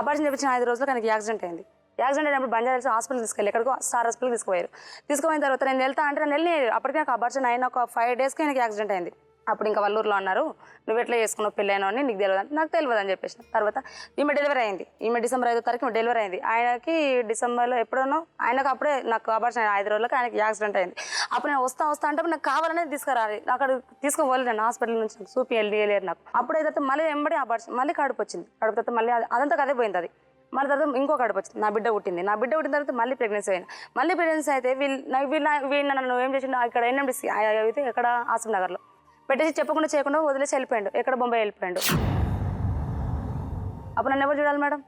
Abortion చేయించిన 5 రోజులకు ఆయనకి యాక్సిడెంట్ అయింది. యాక్సిడెంట్ అయినప్పుడు బంజారా హాస్పిటల్ తీసుకెళ్ళి ఎక్కడికో స్టార్ హాస్పిటల్ తీసుకుపోయారు. తీసుకుపోయిన తర్వాత నేను వెళ్తా అంటే నేను వెళ్ళి అప్పటికే నాకు అబార్షన్ అయిన ఒక 5 డేస్కి ఆయనకి యాక్సిడెంట్ అయింది. అప్పుడు ఇంకా వల్లూరులో అన్నారు, నువ్వు ఎట్లా చేసుకున్నావు పెళ్ళైనా అని నీకు తెలియదు అంటే నాకు తెలియదు అని చెప్పేసి. తర్వాత ఈమె డెలివరీ అయింది. ఈమె డిసెంబర్ 5వ తారీఖు డెలివరీ అయింది. ఆయనకి డిసెంబర్లో ఎప్పుడోనో ఆయనకు అప్పుడే నాకు అబార్షన్ 5 రోజులకు ఆయనకి యాక్సిడెంట్ అయింది. అప్పుడు నేను వస్తా అంటే నాకు కావాలనేది తీసుకురాలి, అక్కడ తీసుకోవాలి నేను హాస్పిటల్ నుంచి చూపి వెళ్ళలేరు నాకు. అప్పుడు ఏదైతే మళ్ళీ ఎంబడి అబార్షన్ మళ్ళీ కడుపు వచ్చింది. కడుపు తర్వాత మళ్ళీ అదంతా అదే పోయింది. అది మళ్ళీ తర్వాత ఇంకో కడుపు వచ్చింది. నా బిడ్డ పుట్టింది. నా బిడ్డ పుట్టిన తర్వాత మళ్ళీ ప్రెగ్నెన్సీ అయింది. మళ్ళీ ప్రెగ్నెన్సీ అయితే వీళ్ళు నన్ను ఏం చేసిండు, ఇక్కడ ఎన్ఎండిసి అయితే ఎక్కడ ఆసిఫ్ నగర్లో పెట్టేసి చెప్పకుండా చేయకుండా వదిలేసి వెళ్ళిపోయాడు. ఎక్కడ బొంబాయి వెళ్ళిపోయాడు. అప్పుడు నన్ను ఎవరు చూడాలి మేడం?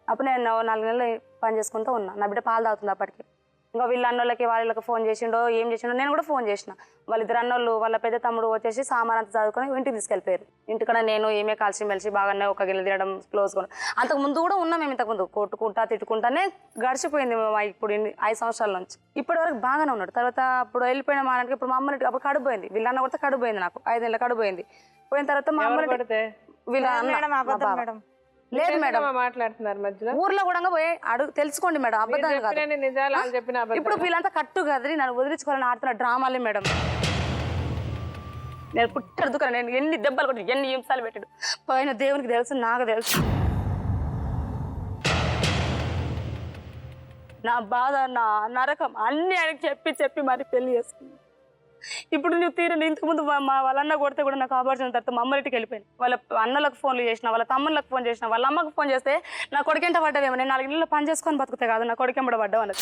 అప్పుడు నేను 4 నెలలు పని చేసుకుంటూ ఉన్నా. నా బిడ్డ పాలు తాగుతుంది అప్పటికి. ఇంకా వీళ్ళ అన్నోళ్ళకి వాళ్ళకి ఫోన్ చేసిండో ఏం చేసిండో నేను కూడా ఫోన్ చేసిన. వాళ్ళిద్దరు అన్నోళ్ళు వాళ్ళ పెద్ద తమ్ముడు వచ్చేసి సామాన్ అంతా చదువుకొని ఇంటికి తీసుకెళ్ళిపోయారు. ఇంటికన్నా నేను ఏమే కలిసి మెలిసి బాగానే ఒక గిన్నె తినడం క్లోజ్గా. అంతకు ముందు కూడా ఉన్నాం మేము. ఇంతకుముందు కొట్టుకుంటా తిట్టుకుంటానే గడిచిపోయింది ఇప్పుడు 5 సంవత్సరాల నుంచి. ఇప్పటి వరకు బాగానే ఉన్నాడు. తర్వాత అప్పుడు వెళ్ళిపోయిన మా నాన్నకి ఇప్పుడు మా అమ్మ అప్పుడు కడుపోయింది. వీళ్ళ అన్న కొడితే కడుపోయింది. నాకు 5 నెలల కడుపోయింది. పోయిన తర్వాత మా అమ్మ వీళ్ళ అన్న లేదు మేడం మాట్లాడుతున్నారు మధ్యలో. ఊర్లో కూడా పోయి అడుగు తెలుసుకోండి మేడం. అబద్ధాలు కాదు. ఇప్పుడు వీళ్ళంతా కట్టు కదిరి నన్ను వదిలించుకోవాలని ఆడుతున్న డ్రామాలే మేడం. నేను పుట్టడుదుకున్నా. నేను ఎన్ని దెబ్బలు కొట్టి ఎన్ని హింసాలు పెట్టాడు పైన దేవునికి తెలుసు, నాకు తెలుసు. నా బాధ నా నరకం అన్ని ఆయనకి చెప్పి మరి పెళ్లి చేసుకున్నాను. ఇప్పుడు నువ్వు తీరని ఇంతకుముందు వాళ్ళన్న కొడితే కూడా నాకు అబార్షన్ తర్వాత మా అమ్మ ఇంటికి వెళ్ళిపోయింది. వాళ్ళ అన్నలకు ఫోన్లు చేసిన, వాళ్ళ తమ్ముళ్ళకి ఫోన్ చేసిన, వాళ్ళ అమ్మకు ఫోన్ చేస్తే నా కొడుకెంట పడ్డదేమో, నేను 4 నెలలు పని చేసుకొని బతుకుతే కాదు నా కొడుకెంబడ పడ్డావు అన్నది.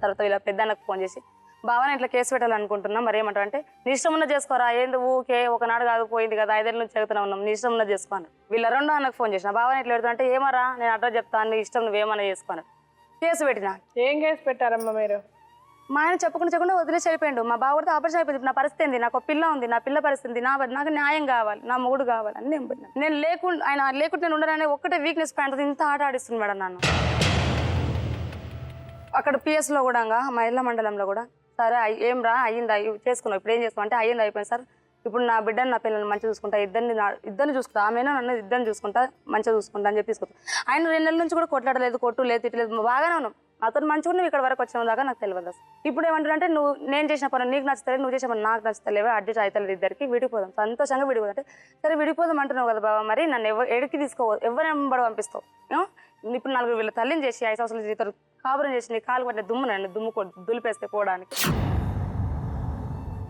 తర్వాత వీళ్ళ పెద్దన్నకు ఫోన్ చేసి బావని ఇట్లా కేసు పెట్టాలనుకుంటున్నాం, మరి ఏమంటారు అంటే నీ ఇష్టం ఉన్నది చేసుకోరా, ఏంది ఊకే ఒకనాడు కాదు పోయింది కదా 5 ఏళ్ళ నుంచి చెబుతూనే ఉన్నాం, నీ ఇష్టం ఉన్నది చేసుకోను. వీళ్ళ రెండో అన్నకు ఫోన్ చేసిన బావని ఇట్లా పెడతా అంటే ఏమరా నేను అడ్రస్ చెప్తాను, నీ ఇష్టం నువ్వేమన్నా చేసుకోను. కేసు పెట్టినా. ఏం కేసు పెట్టారమ్మా మీరు? మా ఆయన చెప్పకుండా వదిలేసి అయిపోయాడు. మా బావతో ఆపరేషన్ అయిపోయింది. నా పరిస్థితి ఏంది, నాకు పిల్ల ఉంది, నా పిల్ల పరిస్థితి, నాకు న్యాయం కావాలి, నా మొగుడు కావాలి అన్నీ నేను లేకుండా ఆయన లేకుంటే నేను ఉండననే ఒక్కటే వీక్నెస్ పాయింట్ ఇంత ఆట ఆడిస్తుంది మేడం నన్ను. అక్కడ పిఎస్లో కూడా మహిళా మండలంలో కూడా సరే ఏం రా అయ్యింది చేసుకున్నావు, ఇప్పుడు ఏం చేసుకో అంటే అయ్యింది అయిపోయింది సార్, ఇప్పుడు నా బిడ్డను నా పిల్లల్ని మంచిగా చూసుకుంటా, ఇద్దరిని చూసుకుంటా, ఆమెను నన్ను ఇద్దరిని చూసుకుంటా, మంచిగా చూసుకుంటా అని చెప్పి తీసుకుంటా. ఆయన 2 నెలల నుంచి కూడా కొట్లాడలేదు, కొట్టు లేదు, తిట్టలేదు, బాగానే ఉన్నాం. అతను మంచిగా నువ్వు ఇక్కడ వరకు వచ్చిన దాకా నాకు తెలియదు. ఇప్పుడు ఏమంటారంటే నువ్వు నేను చేసిన పని నీకు నచ్చుతలేదు, నువ్వు చేసిన పని నాకు నచ్చుతలేవే, అడ్జస్ట్ అవుతలేదు, ఇద్దరికి విడిపోదాం, సంతోషంగా విడిపోదాం అంటే సరే విడిపోదాం అంటున్నావు కదా బాబా, మరి నన్ను ఎడికి తీసుకోవద్దు, ఎవరు ఎంబడి పంపిస్తావు? ఇప్పుడు 4 వీళ్ళ తల్లిని చేసి 5 సంవత్సరాల జీవితం కాపురం చేసి నీ కాలు పట్టిన దుమ్ము దులిపేస్తే పోవడానికి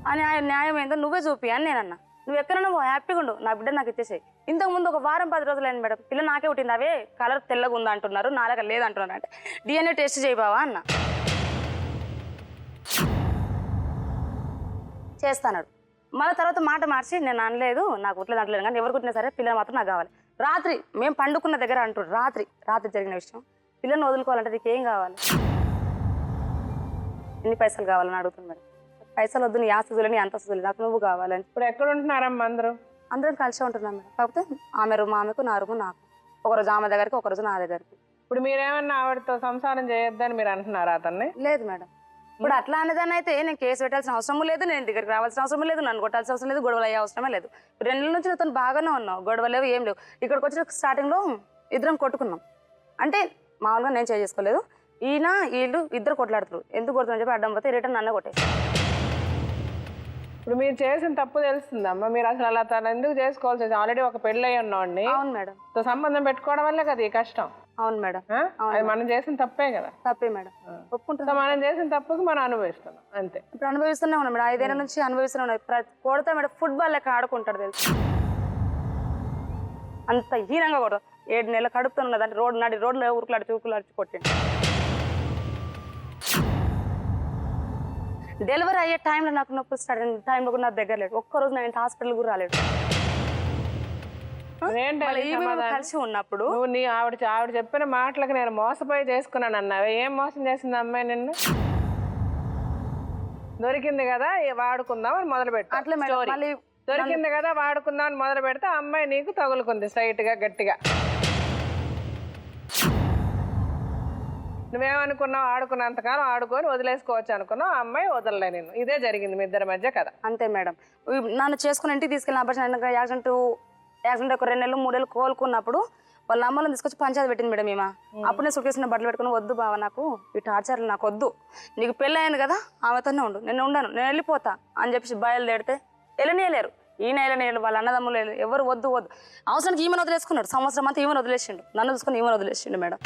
అని ఆయన న్యాయం ఏందో నువ్వే చూపి అని నేనన్నా. నువ్వు ఎక్కడన్నా హ్యాపీగా ఉండు, నా బిడ్డ నాకు ఇచ్చేసాయి. ఇంతకుముందు ఒక వారం 10 రోజులు అయింది మేడం, పిల్ల నాకే పుట్టింది, అవే కలర్ తెల్లగా ఉందా అంటున్నారు, నాలుక లేదంటున్నారు అంటే DNA టెస్ట్ చేయబావా అన్న. చేస్తాడు. మళ్ళీ తర్వాత మాట మార్చి నేను అనలేదు, నాకు కుట్టలేదు అంటలేదు, కానీ ఎవరు కుట్టినా సరే పిల్లలు మాత్రం నాకు కావాలి. రాత్రి మేము పండుకున్న దగ్గర అంటారు, రాత్రి జరిగిన విషయం, పిల్లల్ని వదులుకోవాలంటే నీకు ఏం కావాలి, ఎన్ని పైసలు కావాలని అడుగుతుంది మేడం. పైసలు వద్దు, నీ ఆస్తులు నీ అంతస్తులు, నాకు నువ్వు కావాలని. ఇప్పుడు ఎక్కడ ఉంటున్నారమ్మా? అందరం కలిసి ఉంటున్నాం మేడం. కాకపోతే ఆమె రూమ్ ఆమెకు, నా రూము నాకు, ఒకరోజు ఆమె దగ్గరికి ఒకరోజు నా దగ్గరికి. ఇప్పుడు మీరేమన్నా ఆవిడతో సంసారం చేయొద్దని మీరు అంటున్నారా అతన్ని? లేదు మేడం. ఇప్పుడు అట్లా అనేదాన్ని అయితే నేను కేసు పెట్టాల్సిన అవసరం లేదు, నేను దగ్గరికి రావాల్సిన అవసరం లేదు, నన్ను కొట్టాల్సిన అవసరం లేదు, గొడవలు అయ్యే అవసరమే లేదు. 2 నెలల నుంచి నాతో బాగానే ఉన్నావు, గొడవలు లేవు, ఏం లేవు. ఇక్కడికి వచ్చిన స్టార్టింగ్లో ఇద్దరం కొట్టుకున్నాం. అంటే మామూలుగా నేను చేసుకోలేదు, వీళ్ళు ఇద్దరు కొట్లాడుతారు, ఎందుకు కొడుతున్నా చెప్పి అడ్డం పోతే రిటర్న్ నన్నే కొట్టేసి. ఇప్పుడు మీరు చేసిన తప్పు తెలుస్తుందమ్మా, మీరు అసలు అలా తను ఎందుకు చేసుకోవాల్సి వచ్చింది? ఆల్రెడీ ఒక పెళ్ళి అయ్యి ఉన్నాండి. అవును మేడం. సంబంధం పెట్టుకోవడం వల్లే కదా ఈ కష్టం. అవును మేడం. అది మనం చేసిన తప్పే కదా. తప్పే మేడం, ఒప్పుకుంటా. మనం చేసిన తప్పుకి మనం అనుభవిస్తున్నాం అంతే. ఇప్పుడు అనుభవిస్తూనే ఉన్నాం మేడం, 5 ఏళ్ళ నుంచి అనుభవిస్తూనే ఉన్నాం. కొడతా మేడం, ఫుట్బాల్ లెక్క ఆడుకుంటాడు తెలుసు, అంత హీనంగా కొడతా. 7 నెలలు కడుపుతూ ఉన్నదంటే రోడ్లో ఊరుకులాడి కొట్టిండు. డెలివరీ అయ్యే టైంలో నాకు నొప్పి స్టార్ట్ అయిన టైంలో కూడా నా దగ్గర లేడు, ఒక్కరోజు నేను హాస్పిటల్ కూడా రాలేదు. కలిసి ఉన్నప్పుడు ఆవిడ చెప్పిన మాటలకు నేను మోసపోయి చేసుకున్నాను అన్నావే, ఏం మోసం చేసింది అమ్మాయి నిన్ను? దొరికింది కదా వాడుకుందాం అని మొదలు పెట్టు. అట్లా దొరికింది కదా వాడుకుందాం అని మొదలు పెడితే అమ్మాయి నీకు తగులుకుంది స్ట్రైట్ గా గట్టిగా. నువ్వేమనుకున్నావు, ఆడుకున్నంతకాలం ఆడుకొని వదిలేసుకోవచ్చు అనుకున్నావు, అమ్మాయి వదలలే నేను. ఇదే జరిగింది మీ ఇద్దరి మధ్య కదా. అంతే మేడం. నన్ను చేసుకుని ఇంటికి తీసుకెళ్ళిన అబార్షన్ యాక్సిడెంట్ యాక్సిడెంట్ ఒక 2 నెలలు 3 నెలలు కోలుకున్నప్పుడు వాళ్ళ అమ్మలను తీసుకొచ్చి పంచాయతీ పెట్టింది మేడం ఈమె. అప్పుడు నేను సుఖేసిన బట్టలు పెట్టుకుని వద్దు బావ నాకు ఈ టార్చర్లు నాకు వద్దు, నీకు పెళ్ళి అయింది కదా ఆమెతోనే ఉండు, నేను ఉండను, నేను వెళ్ళిపోతా అని చెప్పి బయలుదేరితే వెళ్ళనియలేరు. ఈయన వెళ్ళనియలు, వాళ్ళ అన్నదమ్ములు ఎవరు వద్దు వద్దు. అవసరానికి ఈమెను వదిలేసుకున్నాడు, సంవత్సరం అంతా ఈమెను వదిలేసిండు, నన్ను చూసుకుని ఈమెను వదిలేసిండు మేడం.